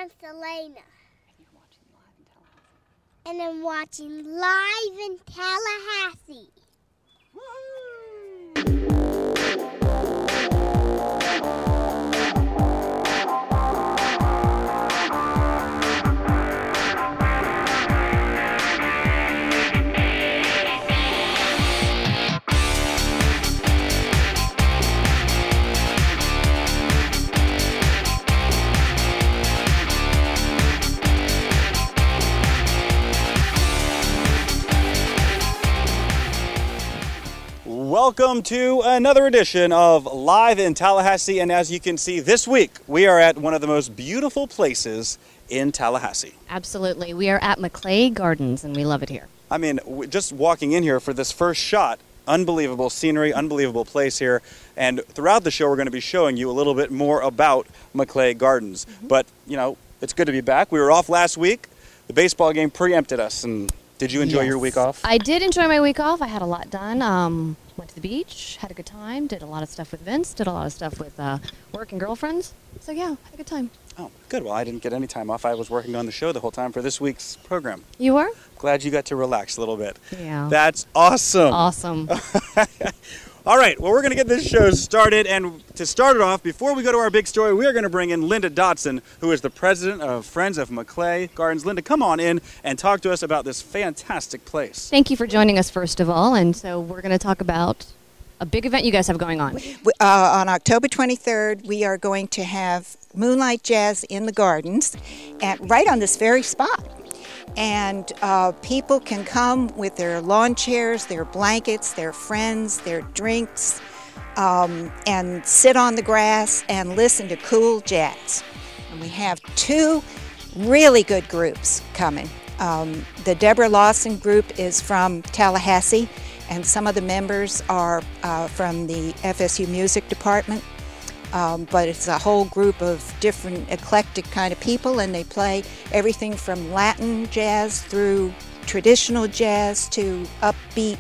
I'm Selena. And I'm watching live in Tallahassee. Welcome to another edition of Live in Tallahassee, and as you can see this week, we are at one of the most beautiful places in Tallahassee. Absolutely. We are at Maclay Gardens, and we love it here. I mean, just walking in here for this first shot, unbelievable scenery, unbelievable place here, and throughout the show we're going to be showing you a little bit more about Maclay Gardens. But, you know, it's good to be back. We were off last week. The baseball game preempted us, and did you enjoy your week off? I did enjoy my week off. I had a lot done. Went to the beach, had a good time, did a lot of stuff with Vince, did a lot of stuff with work and girlfriends. So yeah, had a good time. Oh, good. Well, I didn't get any time off. I was working on the show the whole time for this week's program. You were? Glad you got to relax a little bit. Yeah. That's awesome. Awesome. All right, well, we're going to get this show started, and to start it off, before we go to our big story, we are going to bring in Linda Dotson, who is the president of Friends of Maclay Gardens. Linda, come on in and talk to us about this fantastic place. Thank you for joining us, first of all, and so we're going to talk about a big event you guys have going on. On October 23rd, we are going to have Moonlight Jazz in the Gardens, right on this very spot. And people can come with their lawn chairs, their blankets, their friends, their drinks, and sit on the grass and listen to cool jazz. And we have two really good groups coming. The Deborah Lawson group is from Tallahassee, and some of the members are from the FSU Music Department. But it's a whole group of different eclectic kind of people, and they play everything from Latin jazz through traditional jazz to upbeat.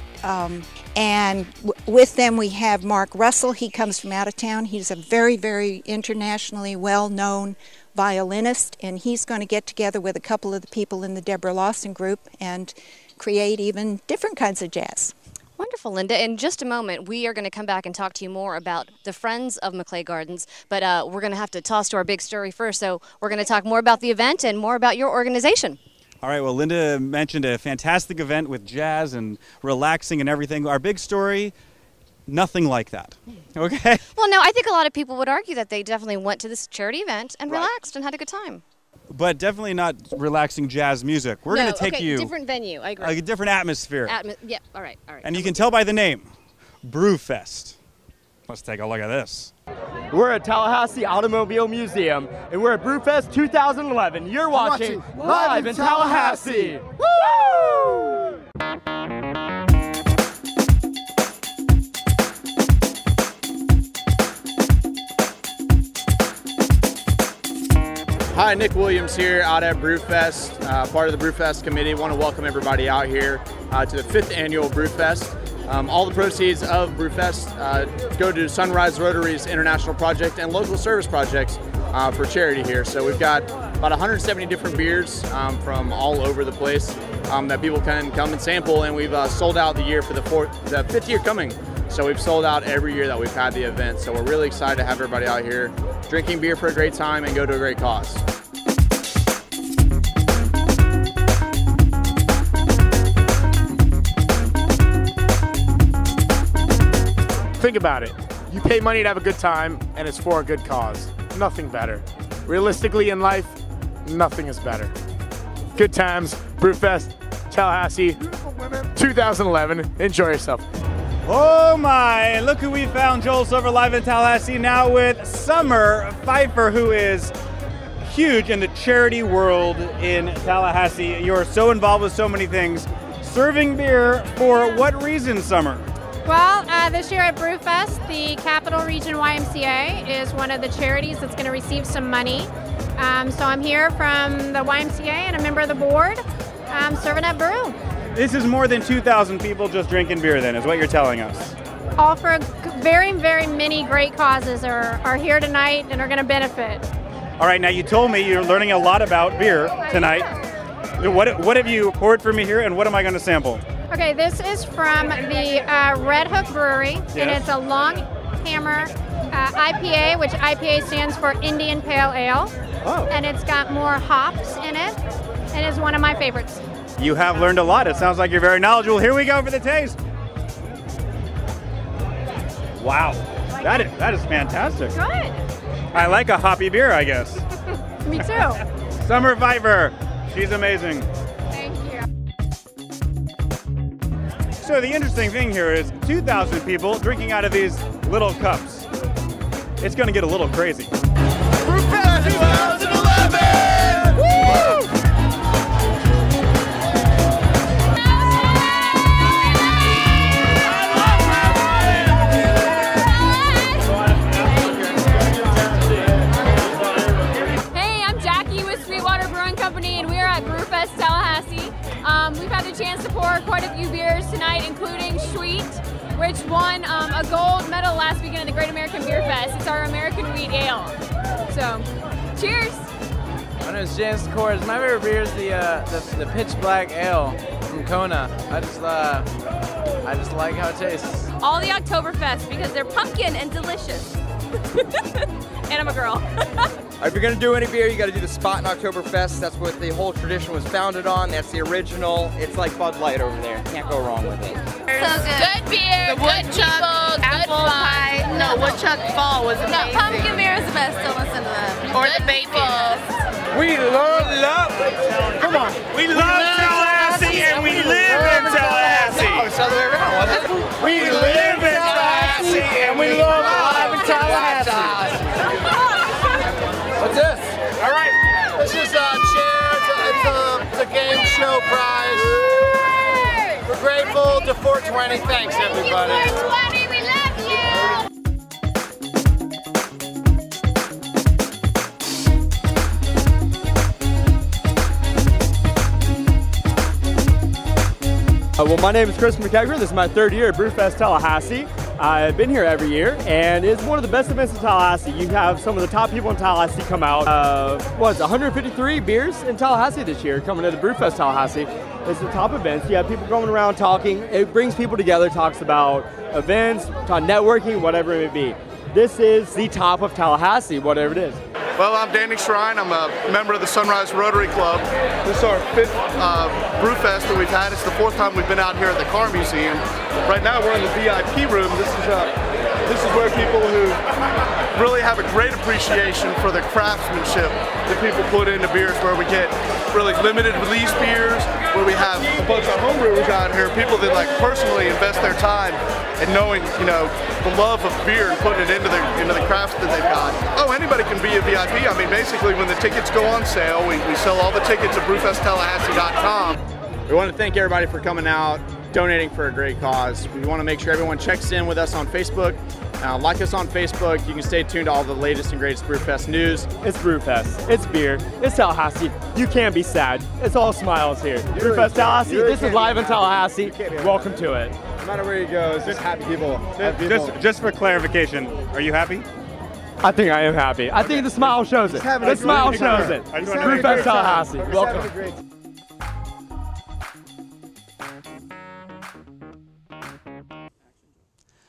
And with them we have Mark Russell. He comes from out of town. He's a very, very internationally well-known violinist, and he's going to get together with a couple of the people in the Deborah Lawson group and create even different kinds of jazz. Wonderful, Linda. In just a moment, we are going to come back and talk to you more about the Friends of Maclay Gardens, but we're going to have to toss to our big story first, so we're going to talk more about the event and more about your organization. All right, well, Linda mentioned a fantastic event with jazz and relaxing and everything. Our big story, nothing like that, okay? Well, no, I think a lot of people would argue that they definitely went to this charity event and relaxed and had a good time. But definitely not relaxing jazz music. We're going to take you different venue. I agree. A different atmosphere. Yeah, all right. And you can tell by the name, Brewfest. Let's take a look at this. We're at Tallahassee Automobile Museum, and we're at Brewfest 2011. You're watching Live in Tallahassee. Woo! Hi, Nick Williams here out at Brewfest, part of the Brewfest committee. Want to welcome everybody out here to the 5th annual Brewfest. All the proceeds of Brewfest go to Sunrise Rotary's International Project and local service projects for charity here. So we've got about 170 different beers from all over the place that people can come and sample, and we've sold out the year for the 5th year coming. So we've sold out every year that we've had the event. So we're really excited to have everybody out here drinking beer for a great time and go to a great cause. Think about it. You pay money to have a good time, and it's for a good cause. Nothing better. Realistically in life, nothing is better. Good times, Brewfest, Tallahassee, 2011. Enjoy yourself. Oh my, look who we found. Joel Silver live in Tallahassee now with Summer Pfeiffer, who is huge in the charity world in Tallahassee. You're so involved with so many things. Serving beer for what reason, Summer? Well, this year at Brewfest, the Capital Region YMCA is one of the charities that's going to receive some money. So I'm here from the YMCA and a member of the board serving at Brew. This is more than 2,000 people just drinking beer then, is what you're telling us. All for very, very many great causes are here tonight and are going to benefit. All right, now you told me you're learning a lot about beer tonight. What have you poured for me here, and what am I going to sample? Okay, this is from the Red Hook Brewery, and it's a Long Hammer IPA, which IPA stands for Indian Pale Ale. Oh. And it's got more hops in it, and is one of my favorites. You have learned a lot. It sounds like you're very knowledgeable. Here we go for the taste. Wow, that is fantastic. Good. I like a hoppy beer, I guess. Me too. Summer Viper, she's amazing. Thank you. So the interesting thing here is 2,000 people drinking out of these little cups. It's going to get a little crazy. Brewfest 2011! Woo! Hey, I'm Jackie with Sweetwater Brewing Company, and we are at Brewfest Tallahassee. We've had the chance to pour quite a few beers tonight, including Sweet, which won a gold medal last weekend at the Great American Beer Fest. It's our American Wheat Ale. So, cheers! My name is James Kors. My favorite beer is the Pitch Black Ale from Kona. I just like how it tastes. All the Oktoberfest because they're pumpkin and delicious. And I'm a girl. If you're gonna do any beer, you gotta do the Spot in Oktoberfest. That's what the whole tradition was founded on. That's the original. It's like Bud Light over there. Can't go wrong with it. So good beer, the woodchuck, apple pie. No, woodchuck fall was amazing. No, pumpkin beer is the best. Don't listen to them. Or the bacon. We love. Come on. We love Tallahassee and we live in Tallahassee. Oh, it's the other way around, wasn't it? We live in Tallahassee and we love live in Tallahassee. What's this? All right. This is cheers. It's a game show prize. We're grateful to 420. Thanks, everybody. Thank you, 420. We love you. Well, my name is Chris McKegger. This is my third year at Brewfest Tallahassee. I've been here every year, and it's one of the best events in Tallahassee. You have some of the top people in Tallahassee come out. 153 beers in Tallahassee this year coming to the Brewfest Tallahassee. It's the top events. You have people going around talking. It brings people together, talks about events, networking, whatever it may be. This is the top of Tallahassee, whatever it is. Well, I'm Danny Shrine. I'm a member of the Sunrise Rotary Club. This is our fifth Brewfest that we've had. It's the fourth time we've been out here at the Car Museum. Right now we're in the VIP room. This is where people who really have a great appreciation for the craftsmanship that people put into beers, where we get really limited release beers, where we have a bunch of homebrewers out here, people that like personally invest their time in knowing, the love of beer and putting it into the craft that they've got. Oh, anybody can be a VIP. I mean, basically, when the tickets go on sale, we sell all the tickets at brewfesttallahassee.com. We want to thank everybody for coming out, donating for a great cause. We want to make sure everyone checks in with us on Facebook. Like us on Facebook. You can stay tuned to all the latest and greatest Brewfest news. It's Brewfest. It's beer. It's Tallahassee. You can't be sad. It's all smiles here. Brewfest Tallahassee. This is live in Tallahassee. Welcome to it. No matter where you go, it's just happy people. Just for clarification, are you happy? I think I am happy. I think the smile shows it. The smile shows it. Brewfest Tallahassee. Welcome.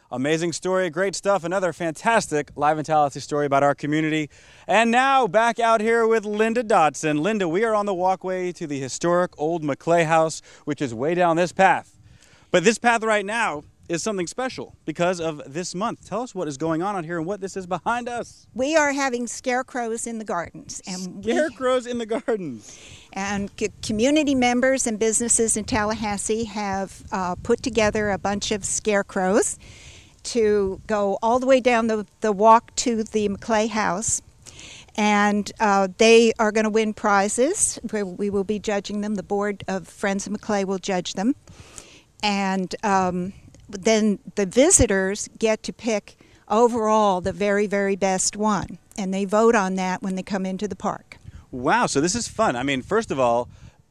Amazing story, great stuff. Another fantastic Live in Tallahassee story about our community. And now back out here with Linda Dotson. Linda, we are on the walkway to the historic old McClay house, which is way down this path. But this path right now is something special because of this month. Tell us what is going on here and what this is behind us. We are having Scarecrows in the Gardens. Scarecrows in the Gardens. And community members and businesses in Tallahassee have put together a bunch of scarecrows to go all the way down the walk to the McClay house. And they are going to win prizes. We will be judging them. The board of Friends of McClay will judge them. And then the visitors get to pick overall the very, very best one. And they vote on that when they come into the park. Wow, so this is fun. I mean, first of all,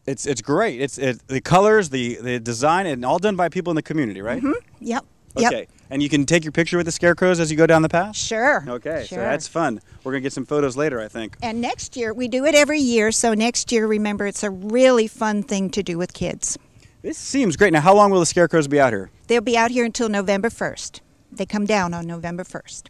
it's great. It's the colors, the design, and all done by people in the community, right? Mm-hmm. Yep. Okay. Yep. And you can take your picture with the Scarecrows as you go down the path? Sure. Okay, Sure. so that's fun. We're going to get some photos later, I think. And next year, we do it every year, so next year, remember, it's a really fun thing to do with kids. This seems great. Now, how long will the Scarecrows be out here? They'll be out here until November 1st. They come down on November 1st.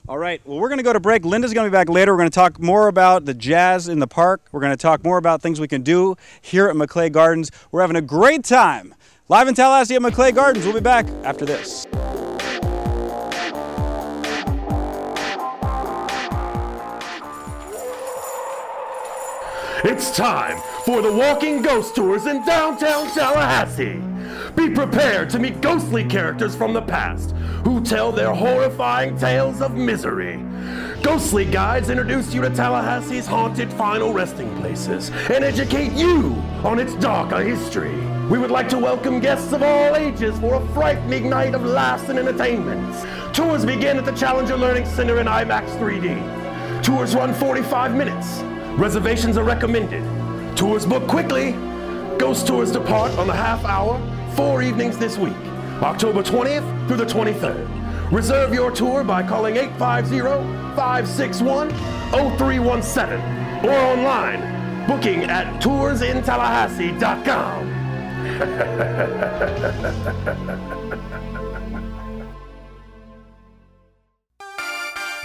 All right, well, we're going to go to break. Linda's going to be back later. We're going to talk more about the jazz in the park. We're going to talk more about things we can do here at Maclay Gardens. We're having a great time. Live in Tallahassee at Maclay Gardens. We'll be back after this. It's time for the Walking Ghost Tours in downtown Tallahassee. Be prepared to meet ghostly characters from the past who tell their horrifying tales of misery. Ghostly guides introduce you to Tallahassee's haunted final resting places and educate you on its darker history. We would like to welcome guests of all ages for a frightening night of laughs and entertainment. Tours begin at the Challenger Learning Center in IMAX 3D. Tours run 45 minutes. Reservations are recommended. Tours book quickly. Ghost tours depart on the half hour, 4 evenings this week, October 20th through the 23rd. Reserve your tour by calling 850-561-0317 or online, booking at toursintallahassee.com.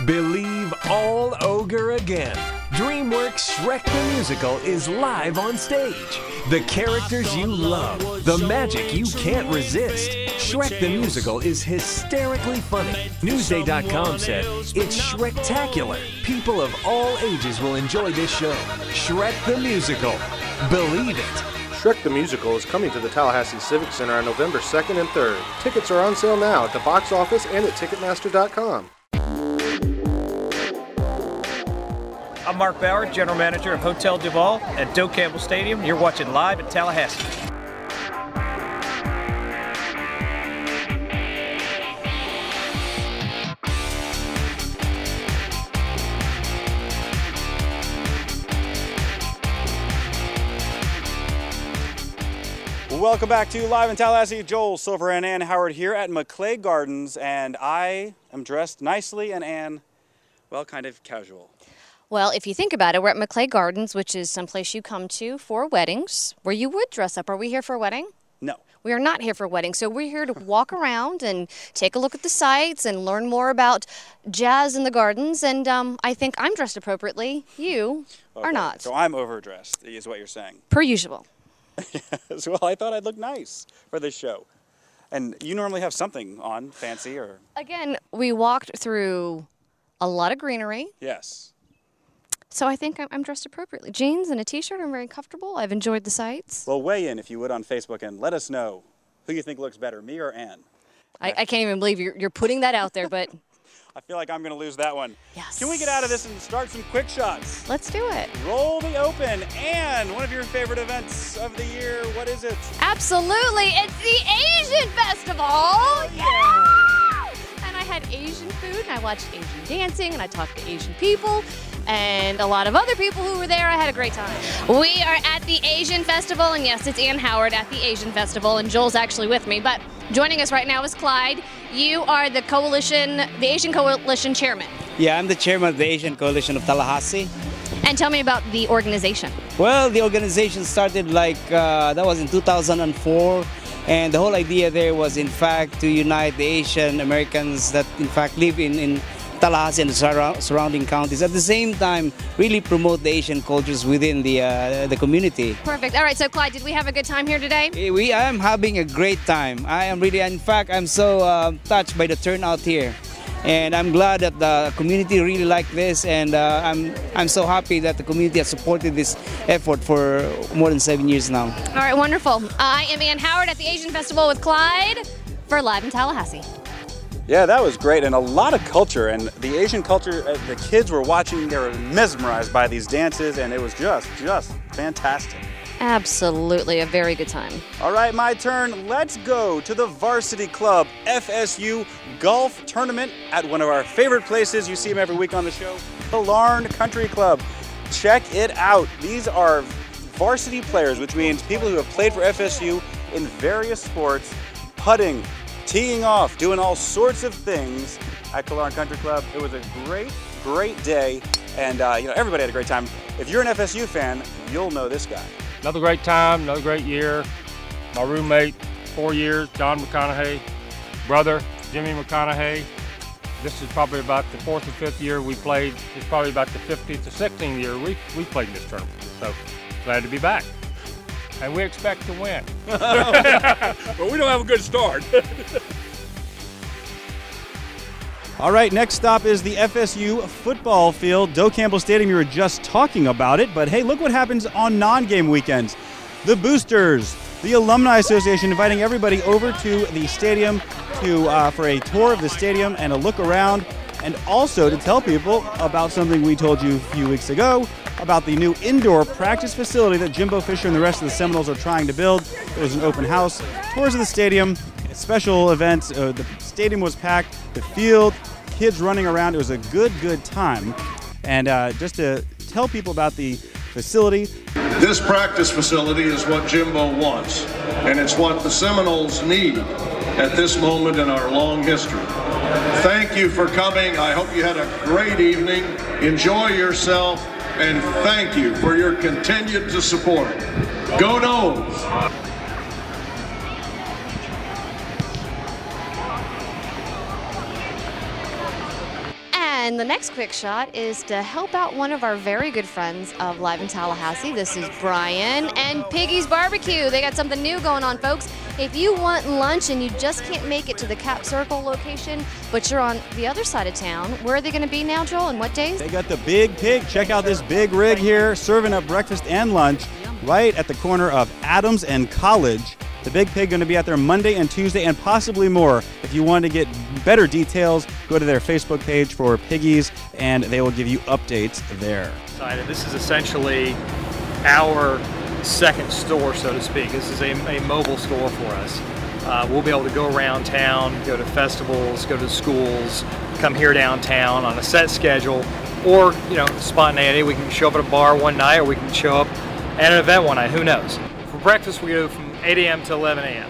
Believe all ogre again. DreamWorks' Shrek the Musical is live on stage. The characters you love, the magic you can't resist. Shrek the Musical is hysterically funny. Newsday.com said, "It's Shrektacular. People of all ages will enjoy this show. Shrek the Musical. Believe it." Shrek the Musical is coming to the Tallahassee Civic Center on November 2nd and 3rd. Tickets are on sale now at the box office and at Ticketmaster.com. I'm Mark Bauer, General Manager of Hotel Duval at Doak Campbell Stadium. You're watching live in Tallahassee. Welcome back to Live in Tallahassee. Joel Silver and Ann Howard here at Maclay Gardens, and I am dressed nicely, and Ann, well, kind of casual. Well, if you think about it, we're at Maclay Gardens, which is someplace you come to for weddings, where you would dress up. Are we here for a wedding? No. We are not here for a wedding, so we're here to walk around and take a look at the sights and learn more about jazz in the gardens, and I think I'm dressed appropriately. You are not. So I'm overdressed, is what you're saying. Per usual. Yes, well, I thought I'd look nice for this show. And you normally have something on, fancy or... Again, we walked through a lot of greenery. Yes. So I think I'm dressed appropriately. Jeans and a t-shirt, I'm very comfortable. I've enjoyed the sights. Well, weigh in, if you would, on Facebook and let us know who you think looks better, me or Ann. I can't even believe you're putting that out there, but... I feel like I'm going to lose that one. Yes. Can we get out of this and start some quick shots? Let's do it. Roll the open. Ann, one of your favorite events of the year, what is it? Absolutely. It's the Asian Festival. Oh, yeah! And I had Asian food, and I watched Asian dancing, and I talked to Asian people. And a lot of other people who were there. I had a great time. We are at the Asian Festival, and yes, it's Ann Howard at the Asian Festival, and Joel's actually with me. But joining us right now is Clyde. You are the Asian Coalition chairman. Yeah, I'm the chairman of the Asian Coalition of Tallahassee. And tell me about the organization. Well, the organization started that was in 2004. And the whole idea there was, in fact, to unite the Asian Americans that, in fact, live in Tallahassee and the surrounding counties. At the same time, really promote the Asian cultures within the community. Perfect. All right, so Clyde, did we have a good time here today? I am having a great time. I am really, in fact, I'm so touched by the turnout here. And I'm glad that the community really liked this, and I'm so happy that the community has supported this effort for more than 7 years now. All right, wonderful. I am Ann Howard at the Asian Festival with Clyde for Live in Tallahassee. Yeah, that was great, and a lot of culture, and the Asian culture, the kids were watching, they were mesmerized by these dances, and it was just fantastic. Absolutely, a very good time. All right, my turn. Let's go to the Varsity Club FSU Golf Tournament at one of our favorite places. You see them every week on the show, the Larn Country Club. Check it out. These are varsity players, which means people who have played for FSU in various sports, putting, teeing off, doing all sorts of things at Killearn Country Club. It was a great day, and everybody had a great time. If you're an FSU fan, you'll know this guy. Another great time, another great year. My roommate, 4 years, John McConaughey, brother, Jimmy McConaughey. This is probably about the 4th or 5th year we played. It's probably about the 15th or 16th year we played in this tournament. So glad to be back. And we expect to win. But we don't have a good start. All right, next stop is the FSU football field, Doak Campbell Stadium. You were just talking about it, but hey, look what happens on non-game weekends. The boosters, the Alumni Association, inviting everybody over to the stadium for a tour of the stadium and a look around, and also to tell people about something we told you a few weeks ago about the new indoor practice facility that Jimbo Fisher and the rest of the Seminoles are trying to build. There was an open house, tours of the stadium, special events. The stadium was packed, the field, kids running around. It was a good time. And just to tell people about the facility. This practice facility is what Jimbo wants, and it's what the Seminoles need at this moment in our long history. Thank you for coming. I hope you had a great evening. Enjoy yourself, and thank you for your continued support. Go Noles! And the next quick shot is to help out one of our very good friends of Live in Tallahassee. This is Brian and Piggies Barbecue. They got something new going on, folks. If you want lunch and you just can't make it to the Cap Circle location, but you're on the other side of town, where are they going to be now, Joel, and what days? They got the Big Pig. Check out this big rig here, serving up breakfast and lunch right at the corner of Adams and College. The Big Pig going to be out there Monday and Tuesday and possibly more. If you want to get better details, go to their Facebook page for Piggies and they will give you updates there. This is essentially our second store, so to speak. This is a mobile store for us. We'll be able to go around town, go to festivals, go to schools, come here downtown on a set schedule, or spontaneity. We can show up at a bar one night, or we can show up at an event one night. Who knows? For breakfast, we go from 8 a.m. to 11 a.m.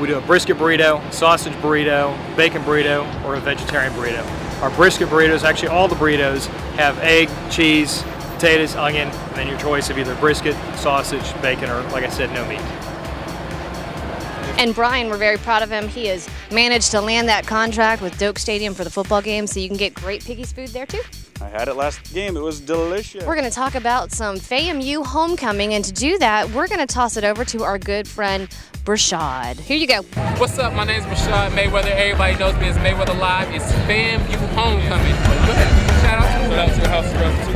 We do a brisket burrito, sausage burrito, bacon burrito, or a vegetarian burrito. Our brisket burritos, actually all the burritos, have egg, cheese, potatoes, onion, and then your choice of either brisket, sausage, bacon, or, like I said, no meat. And Brian, we're very proud of him. He has managed to land that contract with Doak Stadium for the football game, so you can get great Piggies food there too. I had it last game. It was delicious. We're going to talk about some FAMU homecoming, and to do that, we're going to toss it over to our good friend, Brashad. Here you go. What's up? My name's Brashad Mayweather. Everybody knows me as Mayweather Live. It's FAMU homecoming. Go ahead. Shout out to your house of too.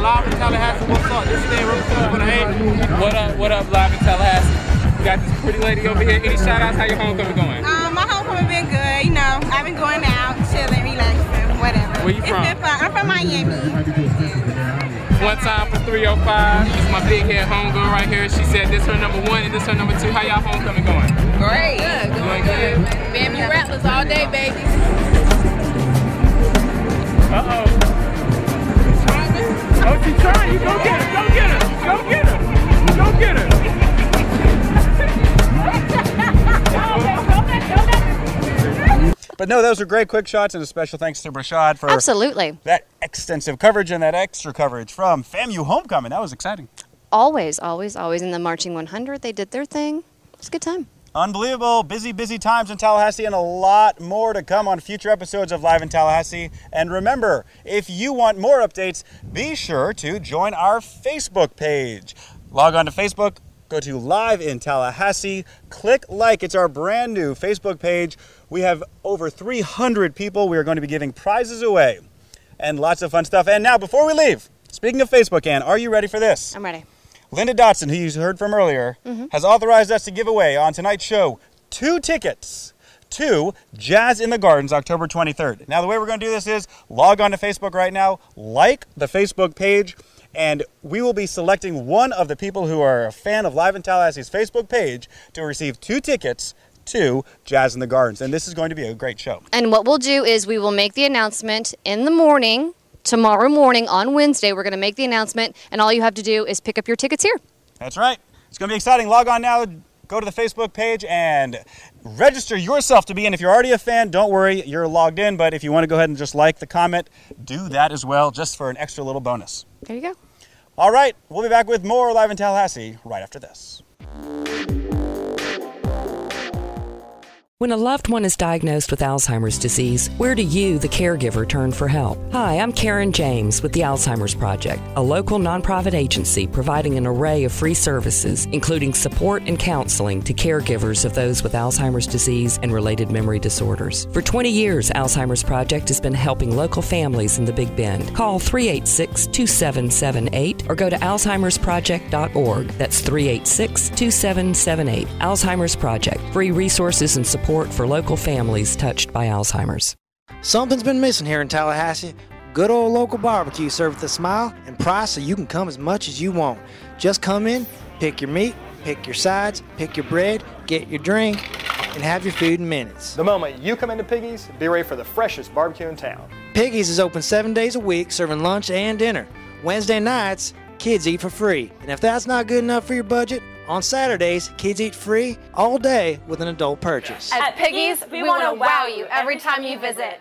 Live in Tallahassee, what's up? This is Representative What up, Live in Tallahassee? We got this pretty lady over here. Any shout outs? How your homecoming going? My homecoming been good, I've been going out, chilling, relaxing, whatever. Where you from? I'm from Miami. One time for 305. This is my big head homegirl right here. She said this her number 1 and this her number 2. How y'all homecoming going? Great. Good, going good. FAMU Rattlers all day, baby. Uh-oh. Oh, she's trying. You go get her. Go get her. Go get her. Go get her. But no, those are great quick shots, and a special thanks to Brashad for absolutely that extensive coverage and that extra coverage from FAMU homecoming. That was exciting. Always, always, always in the Marching 100. They did their thing. It was a good time. Unbelievable, busy times in Tallahassee, and a lot more to come on future episodes of Live in Tallahassee. And remember, if you want more updates, be sure to join our Facebook page. Log on to Facebook, go to Live in Tallahassee, click like. It's our brand new Facebook page. We have over 300 people. We are going to be giving prizes away and lots of fun stuff. And now, before we leave, speaking of Facebook, Ann, are you ready for this? I'm ready. Linda Dotson, who you heard from earlier, has authorized us to give away on tonight's show 2 tickets to Jazz in the Gardens, October 23rd. Now, the way we're going to do this is log on to Facebook right now, like the Facebook page, and we will be selecting one of the people who are a fan of Live in Tallahassee's Facebook page to receive 2 tickets to Jazz in the Gardens. And this is going to be a great show. And what we'll do is we will make the announcement in the morning. Tomorrow morning on Wednesday, we're going to make the announcement, and all you have to do is pick up your tickets here. That's right. It's going to be exciting. Log on now, go to the Facebook page, and register yourself to be in. If you're already a fan, don't worry, you're logged in, but if you want to go ahead and just like the comment, do that as well, just for an extra little bonus. There you go. All right, we'll be back with more Live in Tallahassee right after this. When a loved one is diagnosed with Alzheimer's disease, where do you, the caregiver, turn for help? Hi, I'm Karen James with the Alzheimer's Project, a local nonprofit agency providing an array of free services, including support and counseling to caregivers of those with Alzheimer's disease and related memory disorders. For 20 years, Alzheimer's Project has been helping local families in the Big Bend. Call 386-2778 or go to alzheimersproject.org. That's 386-2778. Alzheimer's Project, free resources and support for local families touched by Alzheimer's. Something's been missing here in Tallahassee. Good old local barbecue served with a smile and price so you can come as much as you want. Just come in, pick your meat, pick your sides, pick your bread, get your drink, and have your food in minutes. The moment you come into Piggies, be ready for the freshest barbecue in town. Piggies is open 7 days a week, serving lunch and dinner. Wednesday nights, kids eat for free. And if that's not good enough for your budget, on Saturdays, kids eat free all day with an adult purchase. At Piggies, we want to wow you every time you visit.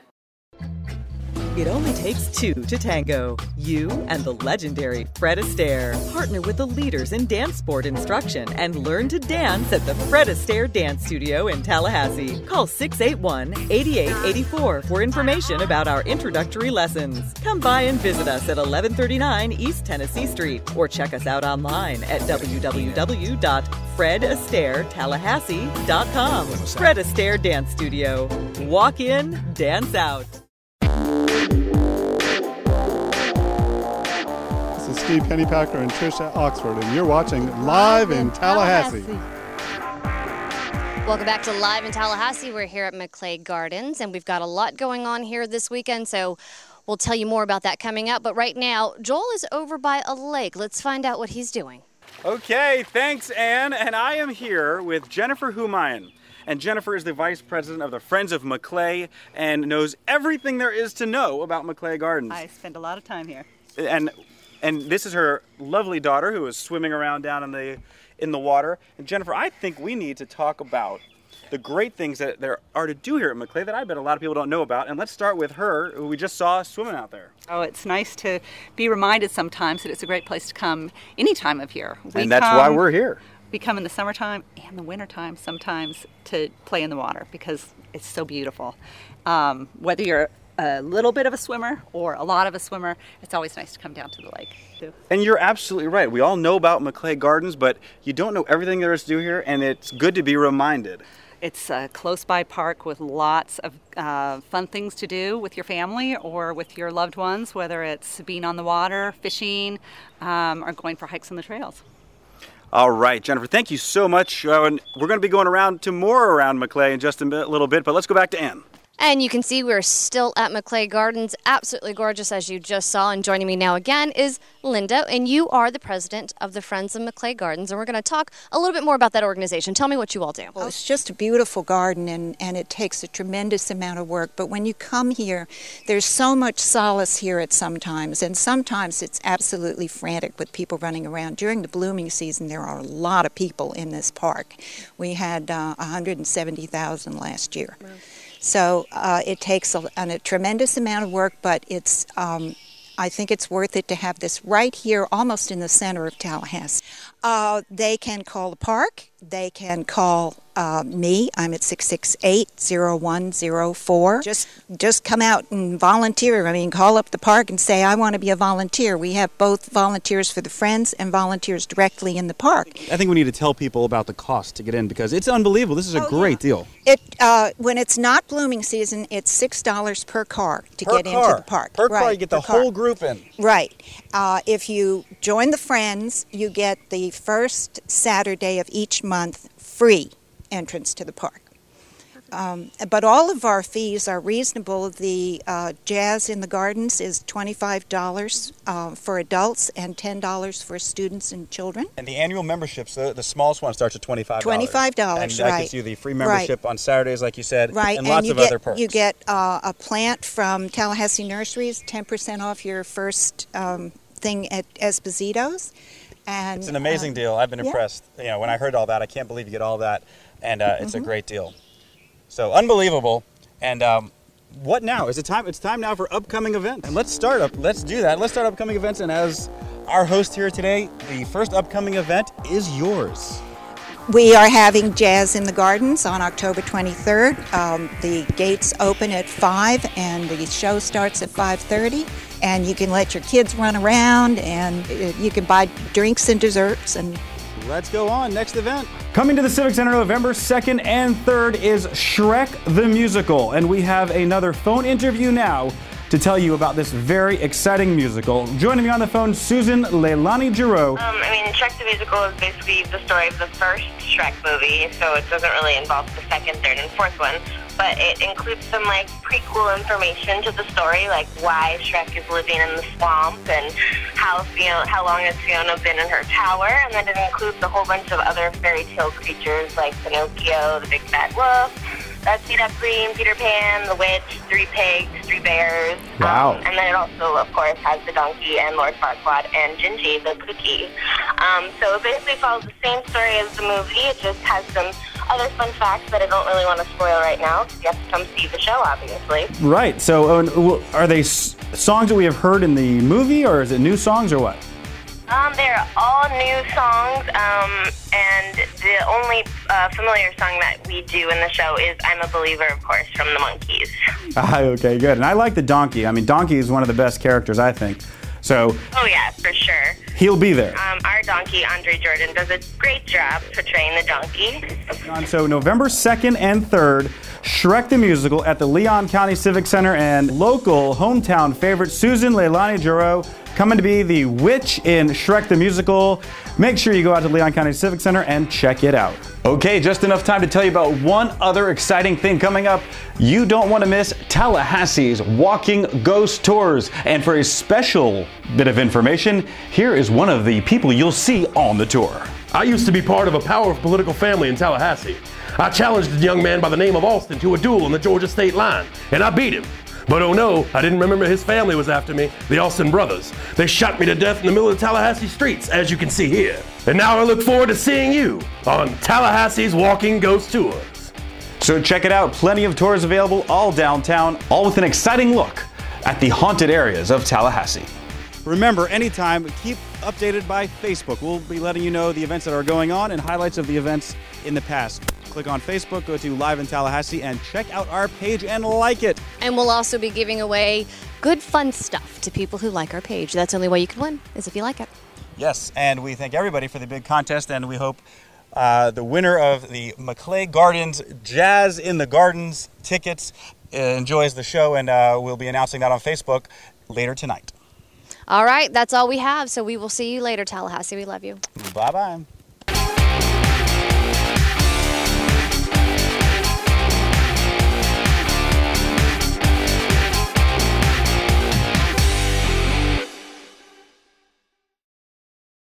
It only takes two to tango. You and the legendary Fred Astaire. Partner with the leaders in dance sport instruction and learn to dance at the Fred Astaire Dance Studio in Tallahassee. Call 681-8884 for information about our introductory lessons. Come by and visit us at 1139 East Tennessee Street or check us out online at www.fredastairetallahassie.com. Fred Astaire Dance Studio. Walk in, dance out. This is Steve Pennypacker and Tricia Oxford, and you're watching Live in Tallahassee. Welcome back to Live in Tallahassee. We're here at Maclay Gardens, and we've got a lot going on here this weekend, so we'll tell you more about that coming up. But right now, Joel is over by a lake. Let's find out what he's doing. Okay, thanks, Ann. And I am here with Jennifer Humayan. And Jennifer is the vice president of the Friends of Maclay and knows everything there is to know about Maclay Gardens. I spend a lot of time here. And this is her lovely daughter who is swimming around down in the water. And Jennifer, I think we need to talk about the great things that there are to do here at Maclay that I bet a lot of people don't know about. And let's start with her, who we just saw swimming out there. Oh, it's nice to be reminded sometimes that it's a great place to come any time of year. And that's why we're here. We come in the summertime and the wintertime sometimes to play in the water because it's so beautiful. Whether you're a little bit of a swimmer or a lot of a swimmer, it's always nice to come down to the lake too. And you're absolutely right. We all know about Maclay Gardens, but you don't know everything there is to do here, and it's good to be reminded. It's a close-by park with lots of fun things to do with your family or with your loved ones, whether it's being on the water, fishing, or going for hikes on the trails. All right, Jennifer, thank you so much. And we're going to be going around to more around Maclay in just a little bit, but let's go back to Ann. And you can see we're still at Maclay Gardens, absolutely gorgeous as you just saw. And joining me now again is Linda, and you are the president of the Friends of Maclay Gardens. And we're going to talk a little bit more about that organization. Tell me what you all do. Well, it's just a beautiful garden, and it takes a tremendous amount of work. But when you come here, there's so much solace here at sometimes, and sometimes it's absolutely frantic with people running around. During the blooming season, there are a lot of people in this park. We had 170,000 last year. Wow. So it takes a tremendous amount of work, but it's I think it's worth it to have this right here, almost in the center of Tallahassee. They can call the park. They can call me. I'm at 668-0104. Just come out and volunteer. I mean, call up the park and say, I want to be a volunteer. We have both volunteers for the Friends and volunteers directly in the park. I think we need to tell people about the cost to get in because it's unbelievable. This is a great deal. When it's not blooming season, it's $6 per car to get into the park. Per car, you get the whole group in. Right. If you join the Friends, you get the first Saturday of each month free entrance to the park. but all of our fees are reasonable. The Jazz in the Gardens is $25 for adults and $10 for students and children. And the annual memberships, the smallest one starts at $25. $25, and that gives you the free membership on Saturdays, like you said, and lots of other perks. You get a plant from Tallahassee Nurseries, 10% off your first thing at Esposito's. And it's an amazing deal. I've been impressed. You know, when I heard all that, I can't believe you get all that, and it's a great deal. So unbelievable. And what now? It's time now for upcoming events. And let's do that. Let's start upcoming events. And as our host here today, the first upcoming event is yours. We are having Jazz in the Gardens on October 23rd. The gates open at 5 and the show starts at 5:30. And you can let your kids run around, and you can buy drinks and desserts. And let's go on. Next event. Coming to the Civic Center November 2nd and 3rd is Shrek the Musical. And we have another phone interview now to tell you about this very exciting musical. Joining me on the phone, Susan Leilani-Giroux. Shrek the Musical is basically the story of the first Shrek movie, so it doesn't really involve the second, third, and fourth one. But it includes some prequel information to the story, like why Shrek is living in the swamp and how long has Fiona been in her tower, and then it includes a whole bunch of other fairy tale creatures like Pinocchio, the big fat wolf, Ruddy Duckling, Peter Pan, the witch, 3 pigs, 3 bears. Wow. And then it also, of course, has the donkey and Lord Farquaad and Gingy, the cookie. So it basically follows the same story as the movie. It just has some other fun facts that I don't really want to spoil right now, because you have to come see the show, obviously. Right. So are they songs that we have heard in the movie, or is it new songs, or what? They're all new songs, and the only familiar song that we do in the show is I'm a Believer, of course, from the Monkees. Okay, good. And I like the donkey. I mean, Donkey is one of the best characters, I think. So. Oh, yeah, for sure. He'll be there. Our donkey, Andre Jordan, does a great job portraying the donkey. So November 2nd and 3rd, Shrek the Musical at the Leon County Civic Center, and local hometown favorite Susan Leilani-Giroux coming to be the witch in Shrek the Musical. Make sure you go out to Leon County Civic Center and check it out. Okay, just enough time to tell you about one other exciting thing coming up. You don't want to miss Tallahassee's Walking Ghost Tours. And for a special bit of information, here is one of the people you'll see on the tour. I used to be part of a powerful political family in Tallahassee. I challenged a young man by the name of Alston to a duel on the Georgia state line, and I beat him. But oh no, I didn't remember his family was after me, the Alston brothers. They shot me to death in the middle of the Tallahassee streets, as you can see here. And now I look forward to seeing you on Tallahassee's Walking Ghost Tours. So check it out, plenty of tours available all downtown, all with an exciting look at the haunted areas of Tallahassee. Remember, anytime, keep updated by Facebook. We'll be letting you know the events that are going on and highlights of the events in the past. Click on Facebook, go to Live in Tallahassee, and check out our page and like it. And we'll also be giving away good, fun stuff to people who like our page. That's the only way you can win, is if you like it. Yes, and we thank everybody for the big contest, and we hope the winner of the McClay Gardens Jazz in the Gardens tickets enjoys the show, and we'll be announcing that on Facebook later tonight. All right, that's all we have, so we will see you later, Tallahassee. We love you. Bye-bye.